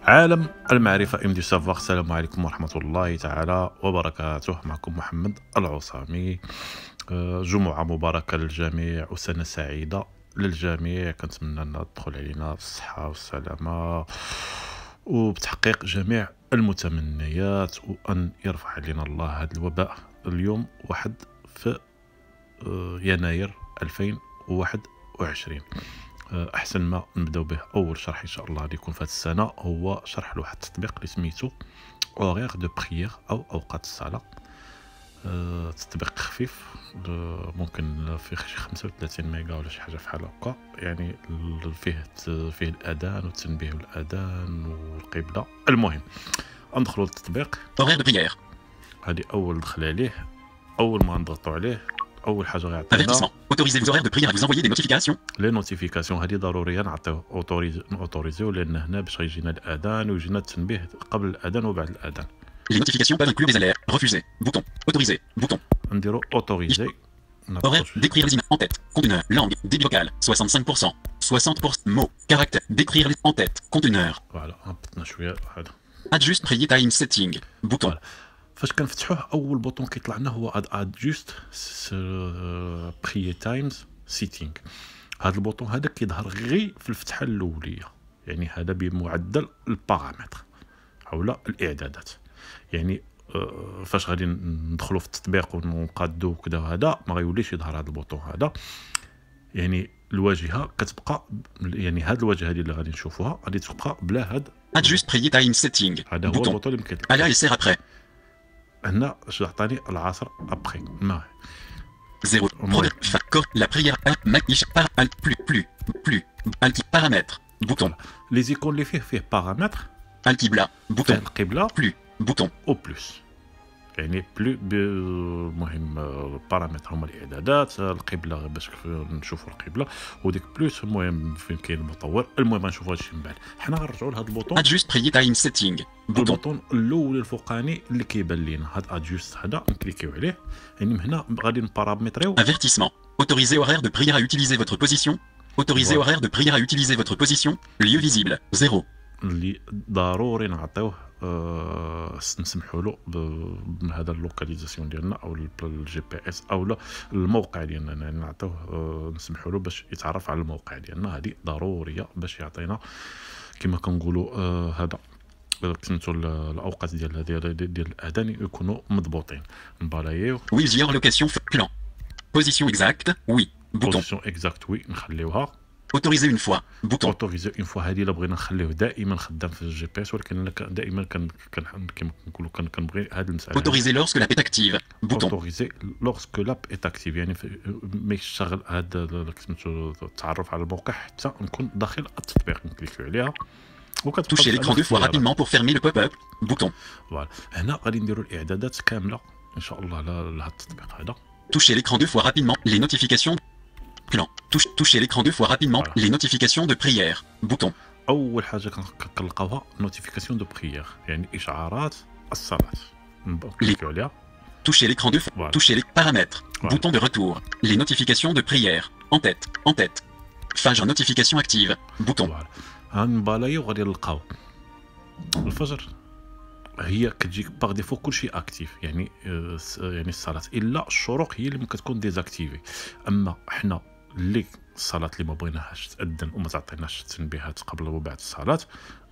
عالم المعرفة ام دي سافوار. السلام عليكم ورحمة الله تعالى وبركاته. معكم محمد العصامي. جمعة مباركة للجميع وسنة سعيدة للجميع. كنتمنى أن تدخل علينا بالصحة والسلامة وبتحقيق جميع المتمنيات، وأن يرفع علينا الله هذا الوباء. اليوم 1 في يناير 2021. احسن ما نبداو به اول شرح ان شاء الله غادي يكون في هذه السنه هو شرح لواحد التطبيق اللي سميتو اورير دو بريير او اوقات الصلاه. تطبيق خفيف، ممكن فيه شي 35 ميجا ولا شي حاجه بحال هكا. يعني فيه الاذان والتنبيه والاذان والقبله. المهم ندخلوا للتطبيق اورير دو بريير. هذه اول دخل عليه. اول ما نضغطوا عليه اول حاجه غيعطينا Avertissement. Autorisez vos horaires de prière à vous envoyer des notifications. لي نوتيفيكاسيون. هذه ضروريه نعطيو اوتوريزيو لان هنا باش غيجينا الاذان ويجينا التنبيه قبل الاذان وبعد الاذان. Les notifications peuvent inclure des alertes. Refuser. Bouton. Autoriser. Bouton. نديرو اوتوريزي. Horaire. Décrire les images en tête. Conteneur. Langue. Débit vocal. 65%. 60%. Mots. Caractère. Décrire les en tête. Conteneur. فوالا هبطنا شويه هذا. Adjust prier time setting. Bouton. فوالا فاش كنفتحوه اول بوطون كيطلع لنا هو ادجوست بري تايمز سيتينغ. هذا البوطون هذا كيظهر غير في الفتحه الاوليه، يعني هذا بمعدل البارامتر اولا الاعدادات. يعني فاش غادي ندخلوا في التطبيق ونقادو وكذا هذا ما غيوليش يظهر هذا البوطون هذا. يعني الواجهه كتبقى، يعني هذه الواجهه اللي غادي نشوفوها غادي تبقى بلا هذا. Adjust prier time setting. هذا هو Bouton. البوطون اللي كيطلع Aller et serre après. هنا. اش عطاني العصر ابخي ما 0. La prière. Maquiche. Plus. Alti. Paramètres. Bouton. لي زيكون اللي فيه بارامتر. Alti-bla. فيه Bouton. القبله Plus. Bouton. او بلس. يعني المهم البارامتر هما الاعدادات، القبله باش نشوفوا القبله، وديك بلس المهم فين كاين المطور. المهم نشوفوا هادشي من بعد. حنا غنرجعوا لهذا البوطون. Adjust prier time setting. Bouton. البوطون الاول الفوقاني اللي كيبان لينا هاد ادجوست هذا نكليكيو عليه. يعني من هنا غادي نبارامتريو. Avertissement. Autorisez horaire de prière à utiliser votre position. Autorisez Voilà. horaire de prière à utiliser votre position. Lieu visible. 0. اللي ضروري نعطيوه نسمحوا له بهذا اللوكاليزاسيون ديالنا او الجي بي اس او لا الموقع ديالنا. يعني نعطيوه نسمحوا له باش يتعرف على الموقع ديالنا. هذه ضروريه باش يعطينا كما كنقولوا هذا سميتو الاوقات ديال الاذان يكونوا مضبوطين. نبالايو Oui, géolocation plan. Position exacte. Oui. Bouton. بوزيسيون اكزاكت وي نخليوها. Autoriser une fois. Bouton. اوتوريزي اون فوا. هذه الا بغينا نخليوه دائما خدام في الجي بي اس، ولكن انا دائما كما كنقولوا كنبغي هذه المساله. Autoriser lorsque la est active. Bouton. اوتوريزي لورسك لاب ايت اكتيف. يعني ما يشتغل هذا سميتو التعرف على الموقع حتى نكون داخل التطبيق. نكليكيو عليها وكتبقى Touchez l'écran 2 fois rapidement pour fermer le pop-up. Bouton. فوالا هنا غادي نديروا الاعدادات كامله ان شاء الله لهذا التطبيق هذا. Touchez l'écran 2 fois rapidement. Les notifications. Plan. Touchez l'écran 2 fois rapidement. Voilà. Les notifications de prière. Bouton. اول حاجه كنلقاوها نوتيفيكاسيون دو بريير، يعني اشعارات الصلاه. نكليكيو عليها. Touchez l'écran 2 fois. Voilà. Touchez les paramètres. Voilà. Bouton de retour. Les notifications de prière. En tête. En tête. Phage notification active. Bouton. فوالا هنبالايو غادي نلقاو الفجر. هي كتجيك باغ ديفو كلشي اكتيف، يعني يعني الصلاه الا الشروق هي اللي ممكن تكون ديزاكتيفي. اما حنا اللي الصلاه اللي ما بغيناهاش تاذن وما تعطيناش التنبيهات قبل وبعد الصلاه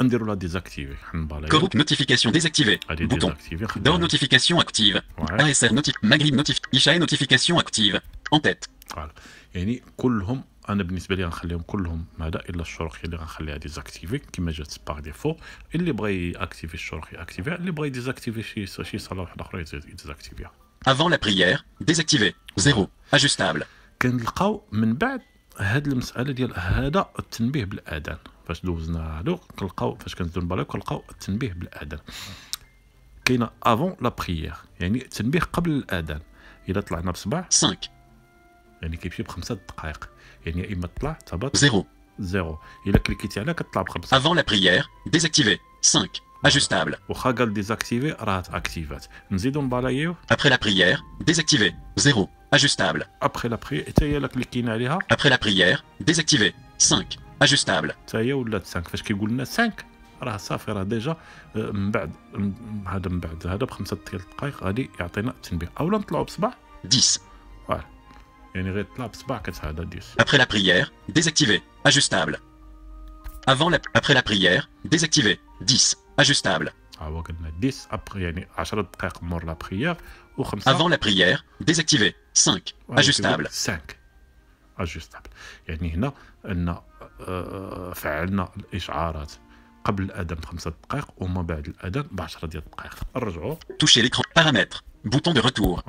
نديروا لا ديزاكتيفي. حنبالايو Groupe notification désactivée. غادي Bouton. ديزاكتيفي. Door notification active. Ouais. ASR Maghrib Ishaï notification active. En tête. فوالا يعني كلهم انا بالنسبه لي غنخليهم كلهم هذا الا الشروق هي اللي غنخليها ديزاكتيفي كما جات باغ ديفو. اللي بغى ياكتيفي الشروق ياكتيفيها، اللي بغى يديزاكتيفي شي صلاه واحده اخرى يديزاكتيفيها. Avant la prière. Désactivé. 0. Ajustable. كنلقاو من بعد هاد المساله ديال هذا التنبيه بالاذان. فاش دوزنا هادو كنلقاو فاش كنزيدو نبالاو كنلقاو التنبيه بالاذان. كاينه افون لا بريير يعني التنبيه قبل الاذان. الا طلعنا بصباع 5. يعني كيمشي ب5 دقائق، يعني يا اما طلع تهبط 0. زيرو. الا كليكيتي عليها كتطلع بخمسه. Avant la prière. Désactivé. 5. Ajustable. واخا قال ديزاكتيفي راه اكتيفات. نزيدو نبالايو. Après la prière. Désactivé. 0. Ajustable. ابخي لا بري حتى هي الا كليكينا عليها Après la prière. Désactivé. 5. Ajustable. حتى هي ولات 5. فاش كيقول لنا 5 راه صافي راه ديجا من بعد هذا من بعد هذا ب5 ديال الدقائق غادي يعطينا التنبيه اولا نطلعوا بصباع 10. فوالا يعني غير طلع بصباع كتعاد 10 Après la prière, désactivé. Ajustable. Après la prière, désactivé. 10. Ajustable. هو قلنا 10 ابخي يعني 10 دقائق مور لا بريير و5 Avant la prière, désactivé. 5. Ajustable. 5 اجستابل. يعني هنا ان فعلنا الاشعارات قبل الاذان ب5 دقائق وما بعد الاذان ب10 ديال الدقائق. نرجعوا Toucher l'écran. Paramètres. Bouton de retour.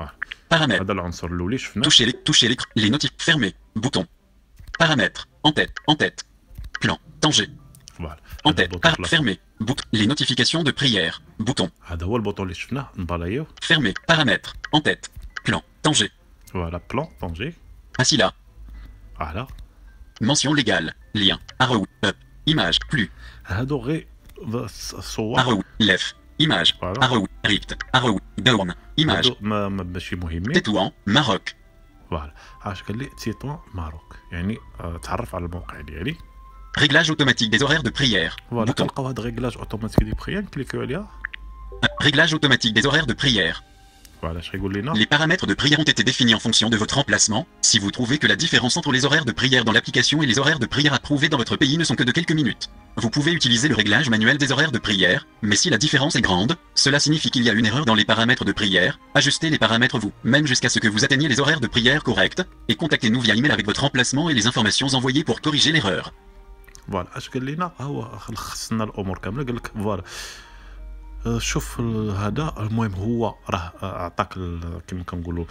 Paramètres. هذا العنصر الاولي شفنا. Toucher l'écran. Les notifs fermés. Bouton. Paramètres. En tête. Plan. Tanger. فوالا En tête. Fermé. Bouton. Les notifications de prière. Bouton. هذا هو البوطون اللي شفناه نبالايو. Fermé. Paramètres. En tête. Plan. Tanger. فوالا بلان طونجي. Ainsi là. فوالا Mention légale. Lien. Arrow. Up. Image. Plus. هادو غير الصور. Arrow. Left. Image. Voilà. Arrow. Right. Arrow. Down. Image. هادو ما ماشي مهمين. Tétouan. Maroc. فوالا اش قال لي تيتوان ماروك يعني تعرف على الموقع ديالي. Réglage automatique des horaires de prière. فوالا Bouton. كنلقاو هاد ريغلاج اوتوماتيك دي بريير نكليكيو عليها. Réglage automatique des horaires de prière. فوالا اش غيقول لنا. Les paramètres de prière ont été définis en fonction de votre emplacement. Si vous trouvez que la différence entre les horaires de prière dans l'application et les horaires de prière approuvés dans votre pays ne sont que de quelques minutes, vous pouvez utiliser le réglage manuel des horaires de prière, mais si la différence est grande, cela signifie qu'il y a une erreur dans les paramètres de prière. Ajustez les paramètres vous-même jusqu'à ce que vous atteigniez les horaires de prière corrects, et contactez-nous via email avec votre emplacement et les informations envoyées pour corriger l'erreur. فوالا اش قال لنا هو خصنا الامور كامله قال لك فوالا شوف هذا المهم هو راه عطاك كما كنقولوا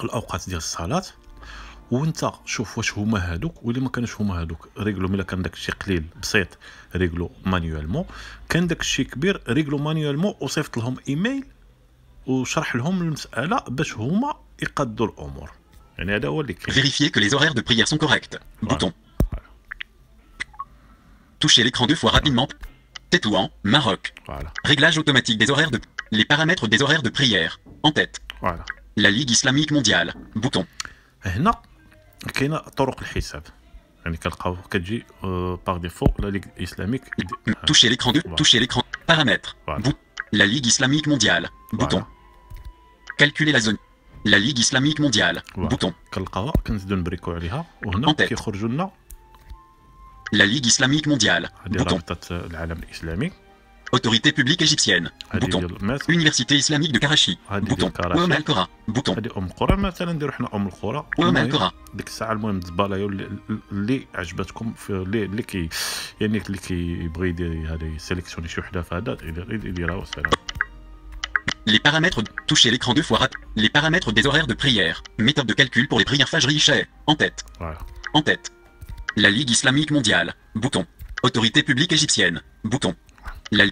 الاوقات ديال الصلاه وانت شوف واش هما هادوك ولا ما كانوش هما هادوك ريغلو. ملي كان داكشي قليل بسيط ريغلو مانيوالمون، كان داكشي كبير ريغلو مانيوالمون وصيفط لهم ايميل وشرح لهم المساله باش هما يقادوا الامور. يعني هذا هو اللي كاين. Vérifiez que les horaires de prière sont corrects. Bouton. Touchez l'écran 2 fois rapidement. Tétouan, Maroc. فوالا Réglage automatique des horaires de... Les paramètres des horaires de prière. En tête. فوالا La Ligue islamique mondiale. Bouton. هنا كاينه طرق الحساب يعني كنلقاو كتجي باغ ديفو لا ليغ اسلاميك. Touchez l'écran 2. Touchez l'écran. Paramètres. Voilà. La Ligue islamique mondiale. Bouton. Calculer la zone. La Ligue islamique mondiale. Bouton. كنلقاوها كنزيدو نبريكو عليها وهنا En tête. كيخرجوا لنا La Ligue islamique mondiale. هذه Bouton. رابطه العالم الاسلامي. Autorité publique égyptienne. هذه Bouton. ديال الماس. Université islamique de Karachi. هذه Bouton. ديال كراشي. Ouam al-Qura. Bouton. هذه ام القرى مثلا نديرو حنا ام القرى. Ouam المهم al-Qura. ديك الساعه المهم تبالايو اللي عجبتكم في اللي كي يعني اللي كيبغي يدير هذه سيليكسيوني شي وحده في هذا يديرها وسلام. Les paramètres. Touchez l'écran 2 fois rapide. Les paramètres des horaires de prière. Méthode de calcul pour les prières Fajr Isha. En tête. فوالا En tête. La Ligue islamique mondiale. Bouton. Autorité publique égyptienne. Bouton. La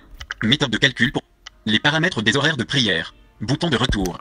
méthode de calcul pour les paramètres des horaires de prière. Bouton de retour.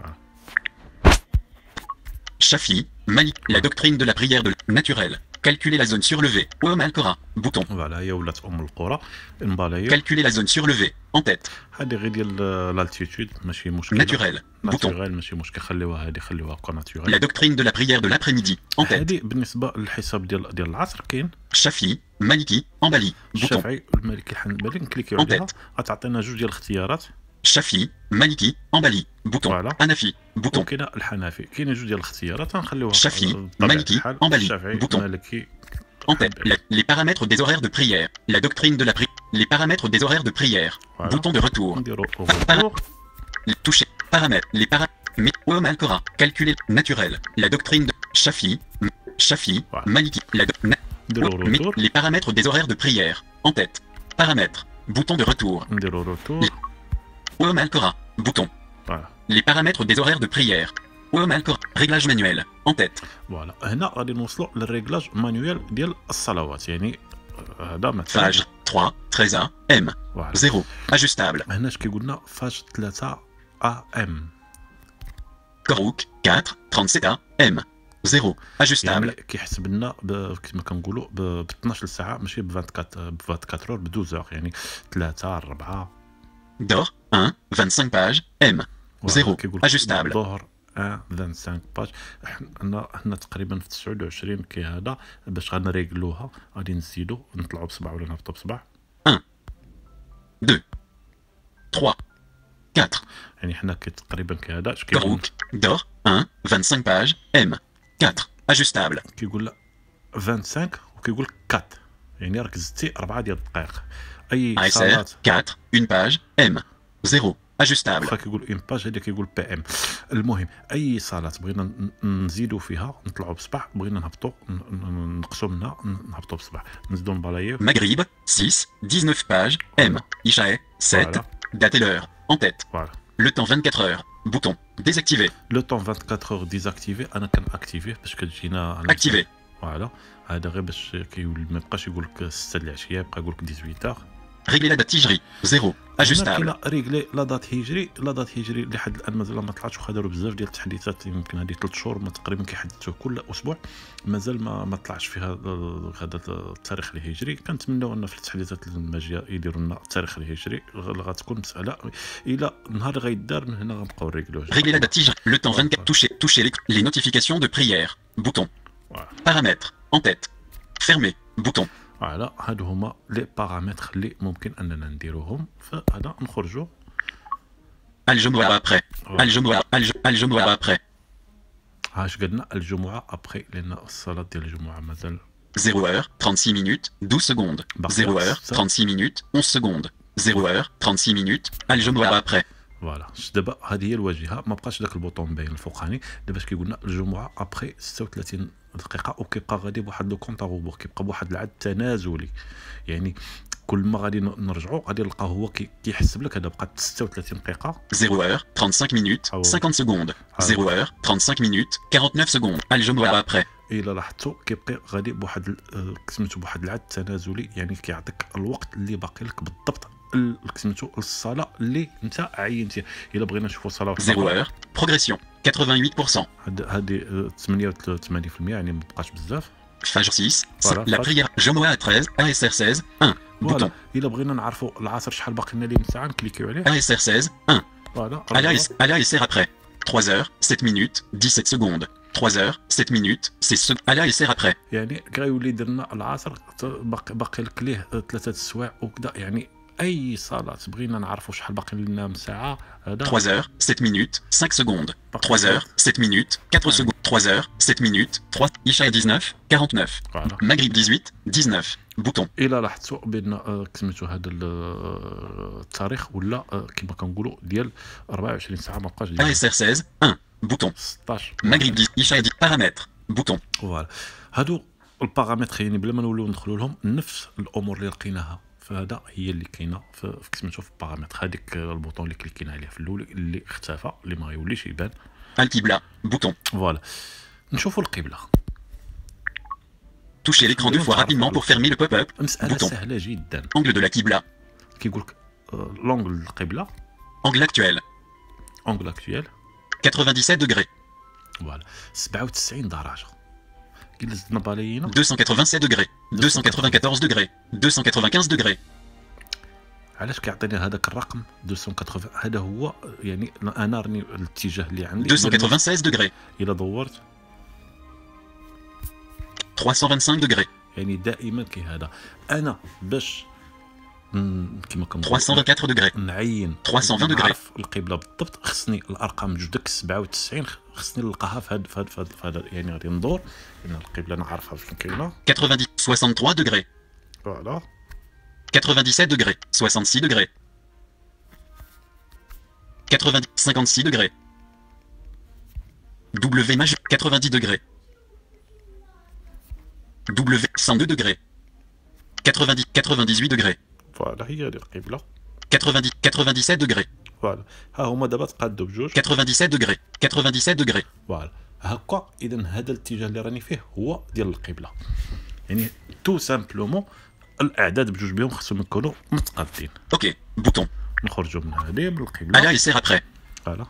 Shafi, Malik, la doctrine de la prière de naturelle. Calculer la zone surlevée. Ouam al-Qura. Bouton. فوالا هي ولات ام القرى نبالايو. Calculer la zone surlevée. En tête. هذه غير ديال لالتيتود ماشي مشكل. Naturel. Bouton. ناتوريل ماشي مشكل خليوها هذه خليوها كو ناتوريل. La doctrine de la prière de l'après-midi. En tête. هذه بالنسبه للحساب ديال العصر كاين Shafi, Maliki, Ambali. Bouton. الشافعي المالكي الحنبلي نكليكيو En عليها tête. غتعطينا جوج ديال الاختيارات. Shafi, Maliki, Ambali. Bouton. Voilà. Hanafi. Bouton. وكاينه الحنفي كاينه جوج ديال الاختيارات غنخليوها الشافعي، بطبيعة مالكي، الحال. أمبالي، الشافعي بوطون. مالكي En tête. Les paramètres des horaires de prière. La doctrine de la prière. Les paramètres des horaires de prière. Voilà. Bouton de retour. نديرو Para- Toucher. Paramètres. Les paramètres. Ouam al-Qura. Calculer. Naturel. La doctrine de Shafi. Shafi. Voilà. Maliki. La do- نديرو روتور Les paramètres des horaires de prière. En tête. Paramètres. Bouton de retour. نديرو روتور Ouam al-Qura. Bouton. فوالا Les paramètres des horaires de prière. Ouam al-Qura. Réglage manuel. En tête. فوالا هنا غادي نوصلوا للريغلاج مانيوال ديال الصلوات يعني هذا مثلا Phage. 3. 13A. M. فوالا 0. Ajustable. هنا اش كيقول لنا فاش 3 ام Korouk. 4. 37A. M. 0. Ajustable. يعني كيحسب لنا كما كنقولوا ب 12 ساعه ماشي ب 24 اور ب 12 يعني 3 4 D'or. 1. 25 pages. M. 0. Ajustable. ظهر 25 باج. حنا تقريبا في 29 كي هذا باش غنريغلوها غادي نزيدو نطلعوا بصبع ولا نهبطوا بصبع 2, 3, 4. يعني حنا تقريبا كهذا اش كيقول Baroque, d'or, 1, 25 pages, M. 4. Ajustable. كيقول لا 25 وكيقول 4 يعني راك زدتي 4 ديال الدقائق. اي ASR, صالات 4, 1 page, M. 0. Ajustable. واخا كيقول اون باج هذا كيقول بي ام. المهم اي صالات بغينا نزيدوا فيها نطلعوا بصباح، بغينا نهبطوا نقصوا منها نهبطوا بصباح، نزيدوا نبلايو. Maghrib, 6, 19 pages, M. Ishae, 7. Voilà. Date et l'heure, en tête. فوالا Le temps 24 heures. Bouton. Désactivé. لو طون 24 اور ديزاكتيفي انا كنأكتيفيه باش كتجينا Activé. فوالا هذا غير باش كيولي ما يبقاش يقول لك 6 د العشيه، يبقى يقول لك 18 Régler la date tigerie. 0. Ajustable. كاينه ريغلي لا دات هجري. لا دات هجري لحد الان مازال ما طلعتش، واخا داروا بزاف ديال التحديثات، يمكن هذه 3 شهور ما تقريبا كيحدثوه كل اسبوع، مازال ما طلعش فيها هذا التاريخ الهجري. كنتمناو ان في التحديثات الماجيه يديروا لنا التاريخ الهجري، غتكون مساله الى نهار غيدار من هنا غنبقاو ريغلوه. Régler la date tigerie. Le temps 24. Toucher les notifications de prière. Bouton. Voilà. Paramètres. En tête. Fermé. Bouton. فوالا هادو هما لي بارامتر اللي ممكن اننا نديروهم. فهذا نخرجوا الجمعة après. الجمعة après. اش قلنا الجمعه ابخي، لان الصلاه ديال الجمعه مازال 0 heure, 36 minutes, 12 secondes. 0 heure, 36 minutes, 11 secondes. 0 heure, 36 minutes. الجمعة après. فوالا. دابا هذه هي الواجهه، ما بقاش داك البوطون باين الفوقاني. دابا اش كيقولنا الجمعه ابخي 36 دقيقه، وكيبقى غادي بواحد لو كونط غوبور، كيبقى بواحد العد تنازلي. يعني كل ما غادي نرجعوا غادي نلقاه هو كيحسب لك هذا بقات 36 دقيقه. 0 heure, 35 minutes, Ah ouais. 50 secondes. Ah 0 heure, 35 minutes, 49 secondes. الجمعة après. الا لاحظتوا كيبقى غادي بواحد سميتو بواحد العد تنازلي، يعني كيعطيك الوقت اللي باقي لك بالضبط سميتو الصلاه اللي انت عينتيها. الا بغينا نشوفوا صلاه 0 heure, progression, 88%. هذه 88% يعني ما بقاش بزاف. Fajr 6, Voilà, la Fajr. prière Jumu'ah 13, ASR 16, 1. Bouton. فوالا الا بغينا نعرفوا العصر شحال باقي لنا ليه من ساعه نكليكيو عليه. ASR 16, 1. فوالا À l'ASR après. 3 heures, 7 minutes, 17 secondes. 3 heures, 7 minutes, 6 secondes. À l'ASR après. يعني كيولي يدير لنا العصر باقي لك ليه 3 السوايع وكذا. يعني اي صلاه بغينا نعرفوا شحال باقي لنا من ساعه هذا 3 heures, 7 minutes, 5 secondes. 3 heures, 7 minutes, 4 secondes. 3 heures, 7 minutes, 3. Isha 19, 49. فوالا. Maghrib 18, 19. Bouton. الا لاحظتوا بان سميتو هذا التاريخ ولا كما كنقولوا ديال 24 ساعه ما بقاش ديال ASR 16, 1. Bouton. 16. Maghrib 10, Isha 10. Paramètres. Bouton. فوالا هادو البارامتر يعني بلا ما نوليو ندخلوا لهم نفس الامور اللي لقيناها، فهذا هي اللي كاينه في سميتو في البارامتر. هذيك البوطون اللي كليكينا عليه في الاول اللي اختفى اللي ما يوليش يبان. Al-Qibla. Bouton. فوالا نشوفوا القبله. Touchez l'écran deux fois rapidement pour fermer le pop-up. مساله Bouton. سهله جدا. Angle de la Qibla. كيقول لك لونغل القبله، Angle actuel. اونغل اكتويل 97 degrés. فوالا 97 درجه. كي زدنا بالينا 287 degrés. 294 degrés. 295 degrés. علاش كيعطيني هذاك الرقم 280؟ هذا هو يعني انا راني الاتجاه اللي عندي 296 degrés. الا دورت 325 degrés. يعني دائما كي هذا انا باش كما كنقول 324 degrés. نعين 320 degrés. نعرف القبله بالضبط، خصني الارقام جوج داك 97 خصني نلقاها في هذا يعني غادي ندور لان القبله نعرفها فين كاينه. 90 63 degrés. فوالا 97 degrés. 66 degrés. 90 56 degrés. W majeur 90 degrés. W 102 degrés. 90 98 degrés. فوالا هي هذه القبله. 90 97 degrés. فوالا ها هما دابا تقادوا بجوج. 97 degrés. 97 degrés. فوالا هكا اذا هذا الاتجاه اللي راني فيه هو ديال القبله. يعني تو سامبلومون الاعداد بجوج بهم خصهم يكونوا متقادين. Ok. Bouton. نخرجوا من هذه من À القبله. l'ASR après. فوالا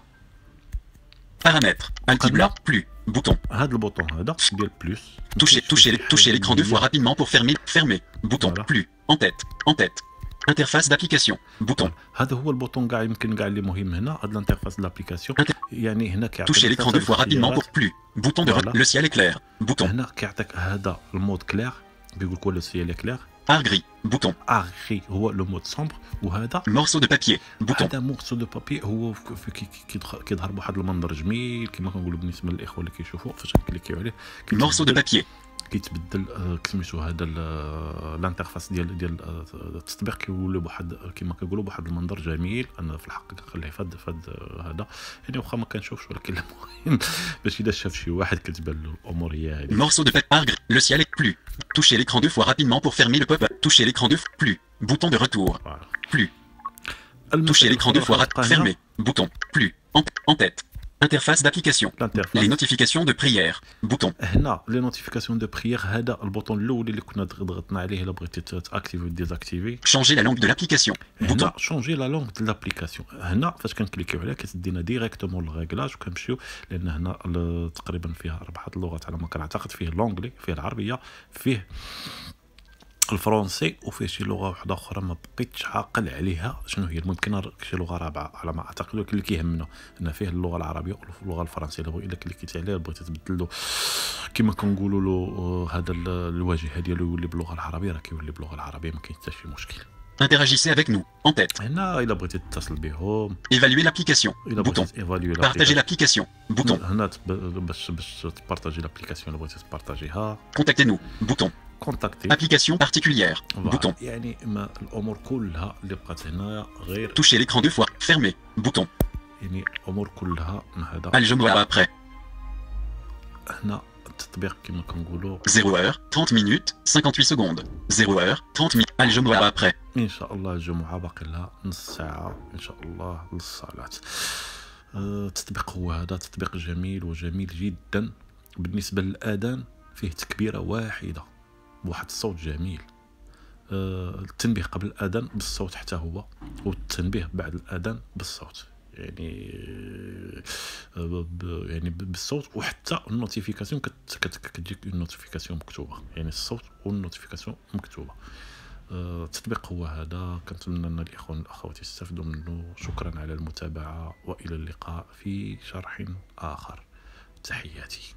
Paramètres. Al-Qibla. Plus. Bouton. هذا البوطون هذا ديال بلوس. Touchez l'écran deux fois rapidement pour fermer. Fermer. Bouton. Voilà. Plus. En tête. En tête. Interface d'application. Bouton. هذا هو البوطون كاع يمكن كاع اللي مهم هنا. هذا الانترفاس لابليكاسيون يعني هنا كيعطيك Touchez l'écran deux fois rapidement pour plus. Bouton de Voilà. le ciel est clair. Bouton. هنا كيعطيك هذا المود كلير، كيقول لك لو سيال كلير. art gris, bouton, اغري هو لو مود سومبر، وهذا morceau de papier, bouton, هذا مورسو دو بابي. هو كيظهر بواحد المنظر جميل كما كنقولوا بالنسبه للاخوه اللي كيشوفوا فاش كنكليكيو عليه morceau de papier, كيتبدل سميتو هذا الانترفاس ديال التطبيق كيولي بواحد كما كنقولوا بواحد المنظر جميل. انا في الحق كنخليه فهاد هذا يعني واخا ما كنشوفش، ولكن المهم باش اذا شاف شي واحد كتبان له الامور هي هذه. morceau de papier, art gris, le ciel est plus, touchez l'écran 2 fois rapidement pour fermer le pop-up, touchez l'écran 2 fois, plus, bouton de retour, plus, touchez l'écran 2 fois fermé, bouton, plus, en tête, interface d'application, les notifications de prière, bouton, هنا لي نوتيفيكاسيون دو بريير، هذا البوطون الاول اللي كنا ضغطنا عليه الا بغيتي تاكتيفي ديزاكتيفي. changer la langue de l'application, bouton, هنا شونجي لا لونغ ديال لابليكاسيون. هنا فاش كنكليكيو عليها كتدينا ديريكتومون للريغلاج وكنمشيو، لان هنا تقريبا فيها 4 اللغات على ما كنعتقد. فيه لونجلي، فيه العربيه، فيه الفرنسي، وفيه شي لغه واحده اخرى ما بقيتش عاقل عليها شنو هي. ممكن شي لغه رابعه على ما اعتقد، ولكن اللي كيهمنا ان فيه اللغه العربيه واللغه الفرنسيه. الا كليكيتي عليها بغيتي تبدل له كما كنقولوا له هذا الواجهه ديالو يولي باللغه العربيه، راه كيولي باللغه العربيه، ما كاين حتى شي مشكل. interagissez avec nous, en tête, هنا الا بغيتي تتصل بهم، évaluer l'application, الا bouton, بغيتي ايفاليو partager l'application, bouton, هنا باش تبارطاجي لابليكاسيون الا بغيتي تبارطاجيها. contactez-nous, bouton, كونتاكتي application particulière, bouton, يعني ما الامور كلها اللي بقات هنايا غير toucher l'écran 2 fois fermé, bouton, يعني الامور كلها من هذا. algebra après, هنا التطبيق كما كنقولوا 0h, 30 minutes, 58 secondes, 0h, 30 minutes, algebra après, ان شاء الله الجمعه باقي لها نص ساعه ان شاء الله للصلاه. التطبيق هو هذا تطبيق جميل وجميل جدا. بالنسبه للاذان فيه تكبيره واحده بواحد الصوت جميل. التنبيه قبل الاذان بالصوت حتى هو، والتنبيه بعد الاذان بالصوت، يعني بالصوت. وحتى النوتيفيكاسيون كتجيك النوتيفيكاسيون مكتوبه، يعني الصوت والنوتيفيكاسيون مكتوبه. التطبيق هو هذا. كنتمنى ان الاخوان والاخوات يستافدوا منه. شكرا على المتابعه، والى اللقاء في شرح اخر. تحياتي.